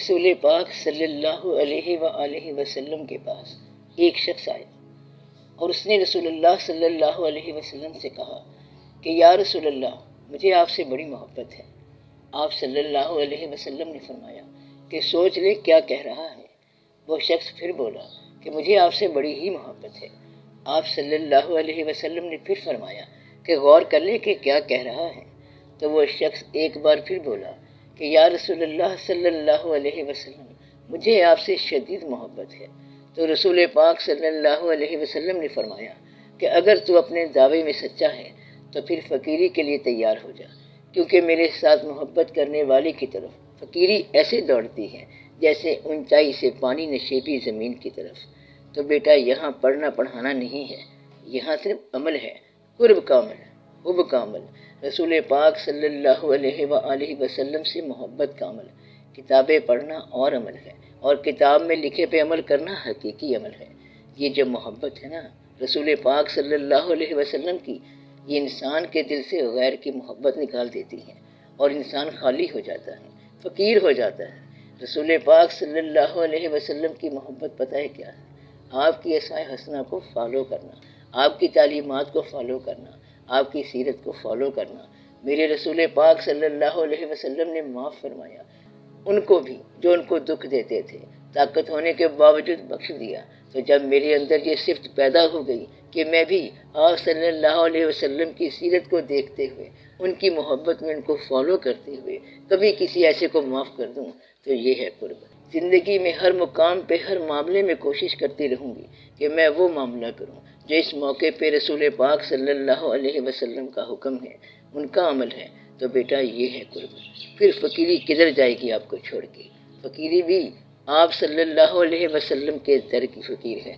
رسول پاک صلی اللہ علیہ وآلہ وسلم کے پاس ایک شخص آیا اور اس نے رسول اللہ صلی اللہ علیہ وسلم سے کہا کہ یا رسول اللہ، مجھے آپ سے بڑی محبت ہے۔ آپ صلی اللہ علیہ وسلم نے فرمایا کہ سوچ لے کیا کہہ رہا ہے۔ وہ شخص پھر بولا کہ مجھے آپ سے بڑی ہی محبت ہے۔ آپ صلی اللہ علیہ وسلم نے پھر فرمایا کہ غور کر لے کہ کیا کہہ رہا ہے۔ تو وہ شخص ایک بار پھر بولا کہ یا رسول اللہ صلی اللہ علیہ وسلم، مجھے آپ سے شدید محبت ہے۔ تو رسول پاک صلی اللہ علیہ وسلم نے فرمایا کہ اگر تو اپنے دعوے میں سچا ہے تو پھر فقیری کے لیے تیار ہو جا، کیونکہ میرے ساتھ محبت کرنے والے کی طرف فقیری ایسے دوڑتی ہے جیسے اونچائی سے پانی نشیبی زمین کی طرف۔ تو بیٹا، یہاں پڑھنا پڑھانا نہیں ہے، یہاں صرف عمل ہے، قرب کا عمل، حب کا عمل، رسول پاک صلی اللہ علیہ وآلہ وسلم سے محبت کا عمل۔ کتابیں پڑھنا اور عمل ہے، اور کتاب میں لکھے پہ عمل کرنا حقیقی عمل ہے۔ یہ جو محبت ہے نا رسول پاک صلی اللہ علیہ وسلم کی، یہ انسان کے دل سے غیر کی محبت نکال دیتی ہے اور انسان خالی ہو جاتا ہے، فقیر ہو جاتا ہے۔ رسول پاک صلی اللہ علیہ وسلم کی محبت پتہ ہے کیا ہے؟ آپ کی اسماء حسنہ کو فالو کرنا، آپ کی تعلیمات کو فالو کرنا، آپ کی سیرت کو فالو کرنا۔ میرے رسول پاک صلی اللہ علیہ وسلم نے معاف فرمایا ان کو بھی جو ان کو دکھ دیتے تھے، طاقت ہونے کے باوجود بخش دیا۔ تو جب میرے اندر یہ صفت پیدا ہو گئی کہ میں بھی آپ صلی اللہ علیہ وسلم کی سیرت کو دیکھتے ہوئے، ان کی محبت میں ان کو فالو کرتے ہوئے کبھی کسی ایسے کو معاف کر دوں، تو یہ ہے قرب۔ زندگی میں ہر مقام پہ، ہر معاملے میں کوشش کرتی رہوں گی کہ میں وہ معاملہ کروں جو اس موقع پہ رسول پاک صلی اللہ علیہ وسلم کا حکم ہے، ان کا عمل ہے۔ تو بیٹا، یہ ہے قرب۔ پھر فقیری کدھر جائے گی آپ کو چھوڑ کے؟ فقیری بھی آپ صلی اللہ علیہ وسلم کے در کی فقیر ہے۔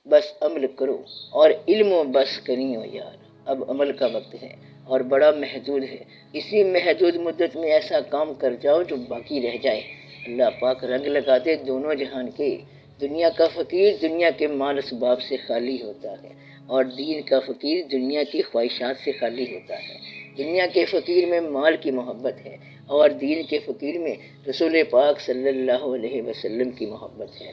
بس عمل کرو، اور علم و بس کریں ہو یار۔ اب عمل کا وقت ہے اور بڑا محدود ہے، اسی محدود مدت میں ایسا کام کر جاؤ جو باقی رہ جائے۔ اللہ پاک رنگ لگا دے دونوں جہان کے۔ دنیا کا فقیر دنیا کے مال اسباب سے خالی ہوتا ہے، اور دین کا فقیر دنیا کی خواہشات سے خالی ہوتا ہے۔ دنیا کے فقیر میں مال کی محبت ہے، اور دین کے فقیر میں رسول پاک صلی اللہ علیہ وسلم کی محبت ہے۔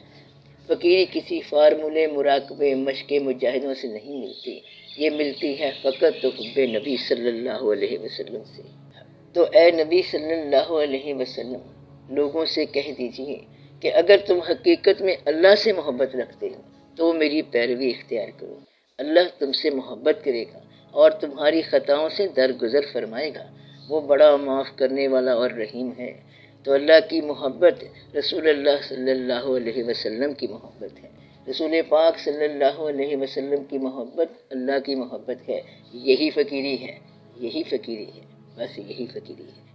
فقیری کسی فارمولے، مراقبے، مشق مجاہدوں سے نہیں ملتی، یہ ملتی ہے فقط تو حب نبی صلی اللہ علیہ وسلم سے۔ تو اے نبی صلی اللہ علیہ وسلم، لوگوں سے کہہ دیجئے کہ اگر تم حقیقت میں اللہ سے محبت رکھتے ہو تو میری پیروی اختیار کرو۔ اللہ تم سے محبت کرے گا اور تمہاری خطاؤں سے درگزر فرمائے گا۔ وہ بڑا معاف کرنے والا اور رحیم ہے۔ تو اللہ کی محبت رسول اللہ صلی اللہ علیہ وسلم کی محبت ہے، رسول پاک صلی اللہ علیہ وسلم کی محبت اللہ کی محبت ہے۔ یہی فقیری ہے، یہی فقیری ہے، بس یہی فقیری ہے۔